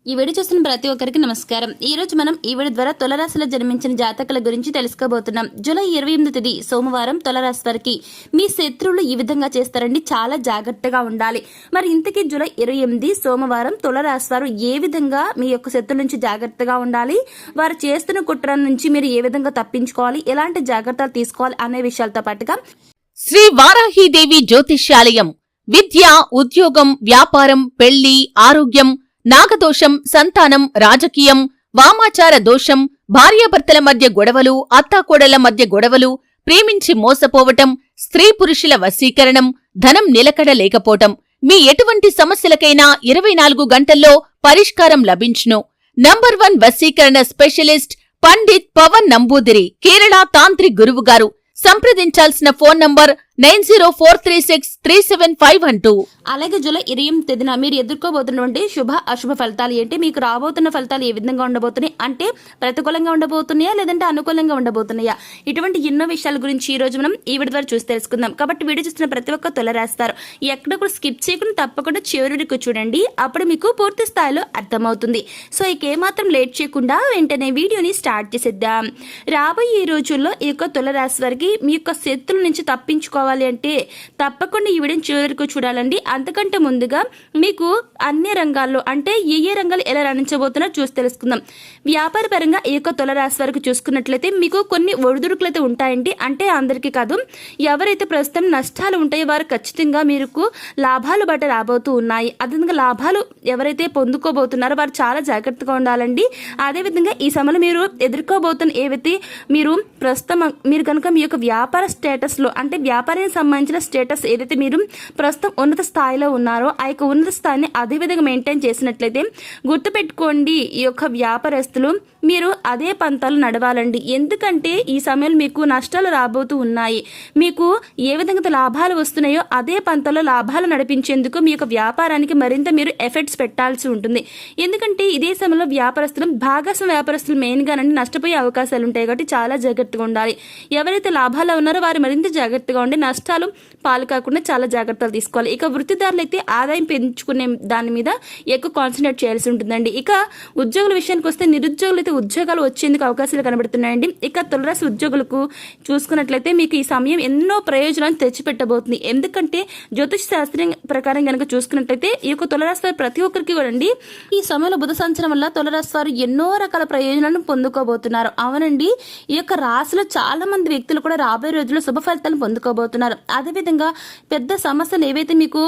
ఈ వీడియో చూస్తున్న ప్రతి ఒక్కరికి నమస్కారం. ఈ రోజు మనం ఈ వీడియో ద్వారా తులరాశిలో జన్మించిన జాతకుల గురించి తెలుసుకోబోతున్నాం. జూలై 28 తేదీ సోమవారం తులరాశి వారికి మీ శత్రువులు ఈ విధంగా చేస్తారండి. చాలా జాగ్రత్తగా ఉండాలి. మరి ఇంతకీ జూలై 28 సోమవారం తులరాశి వారు ఏ విధంగా మీ యొక్క శత్రువుల నుంచి జాగ్రత్తగా ఉండాలి, వారు చేస్తున్న కుట్ర నుంచి మీరు ఏ విధంగా తప్పించుకోవాలి, ఎలాంటి జాగ్రత్తలు తీసుకోవాలి అనే విషయాలతో పాటుగా శ్రీ వారాహీదేవి జ్యోతిష్యాలయం విద్య, ఉద్యోగం, వ్యాపారం, పెళ్లి, ఆరోగ్యం, నాగదోషం, సంతానం, రాజకీయం, వామాచార దోషం, భార్యాభర్తల మధ్య గొడవలు, అత్తాకోడళ్ల మధ్య గొడవలు, ప్రేమించి మోసపోవటం, స్త్రీ పురుషుల వశీకరణం, ధనం నిలకడ లేకపోవటం, మీ ఎటువంటి సమస్యలకైనా 24 గంటల్లో పరిష్కారం లభించును. నంబర్ 1 వశీకరణ స్పెషలిస్ట్ పండిత్ పవన్ నంబూదిరి, కేరళ తాంత్రిక్ గురువుగారు. సంప్రదించాల్సిన ఫోన్ నంబర్ 9043637512. అలాగే జూలై 28 తేదీన మీరు ఎదుర్కోబోతున్నటువంటి శుభ అశుభ ఫలితాలు ఏంటి, మీకు రాబోతున్న ఫలితాలు ఏ విధంగా ఉండబోతున్నాయి, అంటే ప్రతికూలంగా ఉండబోతున్నాయా లేదంటే అనుకూలంగా ఉండబోతున్నాయా, ఇటువంటి ఎన్నో విషయాల గురించి ఈ రోజు మనం ఈ వీడియో ద్వారా చూసి తెలుసుకుందాం. కాబట్టి వీడియో చూస్తున్న ప్రతి ఒక్క తులరాశివారు ఎక్కడ కూడా స్కిప్ చేయకుండా తప్పకుండా చివరి వరకు చూడండి. అప్పుడు మీకు పూర్తి స్థాయిలో అర్థమవుతుంది. సో ఇక ఏమాత్రం లేట్ చేయకుండా వెంటనే వీడియోని స్టార్ట్ చేసేద్దాం. రాబోయే ఈ రోజుల్లో ఈ యొక్క తులరాశి వారికి మీ యొక్క శత్రుల నుంచి తప్పించుకోవాలి అంటే తప్పకుండా ఈ వీడియోని చివరి వరకు చూడాలండి. అంతకంటే ముందుగా మీకు అన్ని రంగాల్లో అంటే ఏ రంగాలు ఎలా రాణించబోతున్నారో చూసి తెలుసుకుందాం. వ్యాపార పరంగా ఈ యొక్క తులరాశి వరకు చూసుకున్నట్లయితే మీకు కొన్ని ఒడిదుడుకులు అయితే ఉంటాయండి. అంటే అందరికీ కాదు, ఎవరైతే ప్రస్తుతం నష్టాలు ఉంటాయో వారు ఖచ్చితంగా మీకు లాభాలు బట్ట రాబోతూ ఉన్నాయి. అదేవిధంగా లాభాలు ఎవరైతే పొందుకోబోతున్నారో వారు చాలా జాగ్రత్తగా ఉండాలండి. అదేవిధంగా ఈ సమయంలో మీరు ఎదుర్కోబోతున్న ఏవైతే మీరు ప్రస్తుతం మీరు కనుక మీ యొక్క వ్యాపార స్టేటస్లో అంటే వ్యాపారానికి సంబంధించిన స్టేటస్ ఏదైతే మీరు ప్రస్తుతం ఉన్నత స్థాయిలో ఉన్నారో ఆ యొక్క ఉన్నత స్థాయిని అదే విధంగా మెయింటైన్ చేసినట్లయితే గుర్తుపెట్టుకోండి, ఈ యొక్క వ్యాపారస్తులు మీరు అదే పంతాలు నడవాలండి. ఎందుకంటే ఈ సమయంలో మీకు నష్టాలు రాబోతూ ఉన్నాయి. మీకు ఏ విధంగా లాభాలు వస్తున్నాయో అదే పంతాలో లాభాలు నడిపించేందుకు మీ యొక్క వ్యాపారానికి మరింత మీరు ఎఫర్ట్స్ పెట్టాల్సి ఉంటుంది. ఎందుకంటే ఇదే సమయంలో వ్యాపారస్తులు భాగస్వామ్య వ్యాపారస్తులు మెయిన్గానండి నష్టపోయే అవకాశాలు ఉంటాయి. కాబట్టి చాలా జాగ్రత్తగా ఉండాలి. ఎవరైతే లాభాల్లో ఉన్నారో వారు మరింత జాగ్రత్తగా ఉండి నష్టాలు పాలు కాకుండా చాలా జాగ్రత్తలు తీసుకోవాలి. ఇక వృత్తిదారులు అయితే ఆదాయం పెంచుకునే దాని మీద ఎక్కువ కాన్సన్ట్రేట్ చేయాల్సి ఉంటుందండి. ఇక ఉద్యోగుల విషయానికి వస్తే నిరుద్యోగులు అయితే ఉద్యోగాలు వచ్చేందుకు అవకాశాలు కనబడుతున్నాయండి. ఇక తులరాశి ఉద్యోగులకు చూసుకున్నట్లయితే మీకు ఈ సమయం ఎన్నో ప్రయోజనాలు తెచ్చిపెట్టబోతుంది. ఎందుకంటే జ్యోతిష్ శాస్త్రం ప్రకారం కనుక చూసుకున్నట్లయితే ఈ యొక్క తులరాశి వారు ప్రతి ఒక్కరికి కూడా అండి ఈ సమయంలో బుధ సంచారం వల్ల తులరాశి వారు ఎన్నో రకాల ప్రయోజనాలను పొందుకోబోతున్నారు. అవునండి, ఈ యొక్క రాశిలో చాలా మంది వ్యక్తులు కూడా రాబోయే రోజుల్లో శుభ ఫలితాలను పొందుకోబోతున్నారు. అదేవిధంగా పెద్ద సమస్యలు ఏవైతే మీకు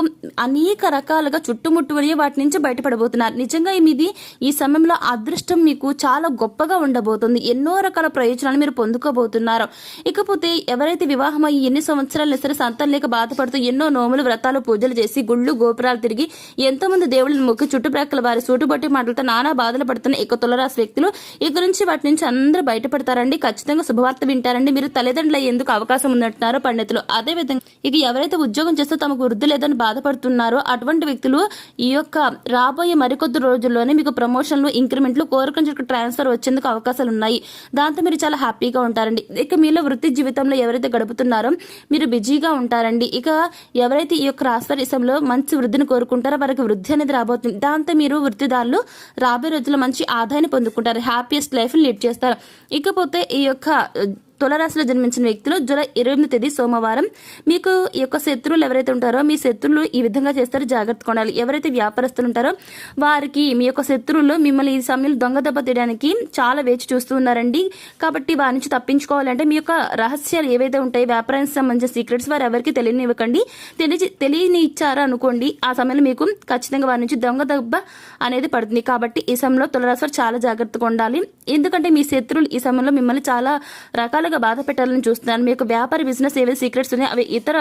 అనేక రకాలుగా చుట్టుముట్టువని వాటి నుంచి బయటపడబోతున్నారు. నిజంగా మీది ఈ సమయంలో అదృష్టం మీకు చాలా గొప్పగా ఉండబోతుంది. ఎన్నో రకాల ప్రయోజనాలు మీరు పొందుకోబోతున్నారు. ఇకపోతే ఎవరైతే వివాహం అయ్యి ఎన్ని సంవత్సరాలు సరే సంతానం లేక బాధపడుతూ ఎన్నో నోములు, వ్రతాలు, పూజలు చేసి గుళ్ళు గోపురాలు తిరిగి ఎంతో మంది దేవుళ్ళని మొక్కి చుట్టుప్రక్కల వారి సూటుబట్టి మాటలతో నానా బాధలు పడుతున్న ఇక తులరాశి వ్యక్తులు ఇక నుంచి వాటి నుంచి అందరూ బయటపడతారండి. ఖచ్చితంగా శుభవార్త వింటారండి. మీరు తల్లిదండ్రులు అయ్యేందుకు అవకాశం ఉందంటున్నారు పండితులు. అదేవిధంగా ఇక ఎవరైతే ఉద్యోగం చేస్తూ తమకు వృద్ధి లేదని బాధపడుతున్నారో అటువంటి వ్యక్తులు ఈ యొక్క రాబోయే మరికొద్ది రోజుల్లోనే మీకు ప్రమోషన్లు, ఇంక్రిమెంట్లు, కోరికలు ట్రాన్స్ఫర్ వచ్చేందుకు అవకాశాలు ఉన్నాయి. దాంతో మీరు చాలా హ్యాపీగా ఉంటారండి. ఇక మీలో వృత్తి జీవితంలో ఎవరైతే గడుపుతున్నారో మీరు బిజీగా ఉంటారండి. ఇక ఎవరైతే ఈ యొక్క రాశిలో మంచి వృద్ధిని కోరుకుంటారో వారికి వృద్ధి అనేది రాబోతుంది. దాంతో మీరు వృత్తిదారులు రాబోయే రోజుల్లో మంచి ఆదాయాన్ని పొందుకుంటారు. హ్యాపీయెస్ట్ లైఫ్ లీడ్ చేస్తారు. ఇకపోతే ఈ యొక్క తులరాశిలో జన్మించిన వ్యక్తులు జూలై 28 తేదీ సోమవారం మీకు ఈ యొక్క శత్రువులు ఎవరైతే ఉంటారో మీ శత్రువులు ఈ విధంగా చేస్తారో జాగ్రత్తగా ఉండాలి. ఎవరైతే వ్యాపారస్తులు ఉంటారో వారికి మీ యొక్క శత్రువులు మిమ్మల్ని ఈ సమయంలో దొంగ దెబ్బ తీయడానికి చాలా వేచి చూస్తూ ఉన్నారండి. కాబట్టి వారి నుంచి తప్పించుకోవాలంటే మీ యొక్క రహస్యాలు ఏవైతే ఉంటాయో వ్యాపారానికి సంబంధించిన సీక్రెట్స్ వారు ఎవరికి తెలియనివ్వకండి. తెలియని ఇచ్చారా అనుకోండి ఆ సమయంలో మీకు ఖచ్చితంగా వారి నుంచి దొంగ దెబ్బ అనేది పడుతుంది. కాబట్టి ఈ సమయంలో తులరాశి వారు చాలా జాగ్రత్తగా ఉండాలి. ఎందుకంటే మీ శత్రువులు ఈ సమయంలో మిమ్మల్ని చాలా రకాలుగా బాధ పెట్టాలని చూస్తున్నాను. మీ యొక్క వ్యాపార బిజినెస్ ఏవైతే సీక్రెట్స్ ఉన్నాయో అవి ఇతర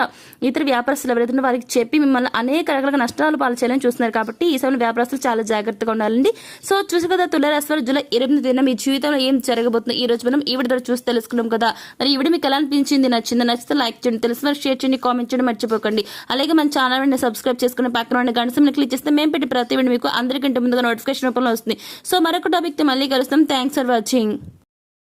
వ్యాపారస్తులు ఎవరైతే వారికి చెప్పి మిమ్మల్ని అనేక రకాలుగా నష్టాలు పాలు చేయాలని చూస్తున్నారు. కాబట్టి ఈ సమయంలో వ్యాపారస్తులు చాలా జాగ్రత్తగా ఉండాలండి. సో చూసి కదా తులరాశి వారు జూలై 28 తేదీన మీ జీవితంలో ఏం జరగబోతుంది ఈ రోజు మనం ఈ వీడియో చూసి తెలుసుకున్నాం కదా. మరి ఈ వీడియో మీకు ఎలా అనిపించింది, నచ్చితే లైక్ చేయండి, తెలిసిన షేర్ చేయండి, కామెంట్ చేయండి మర్చిపోకండి. అలాగే మన ఛానల్ సబ్స్క్రైబ్ చేసుకుని పక్కన గంట సింబల్ క్లిక్ చేస్తే మేము పెట్టి ప్రతి వీడియో మీకు అందరికంటే ముందుగా నోటిఫికేషన్ రూపంలో వస్తుంది. సో మరొక టాపిక్ తో మళ్ళీ కలుస్తాం. Thanks for watching.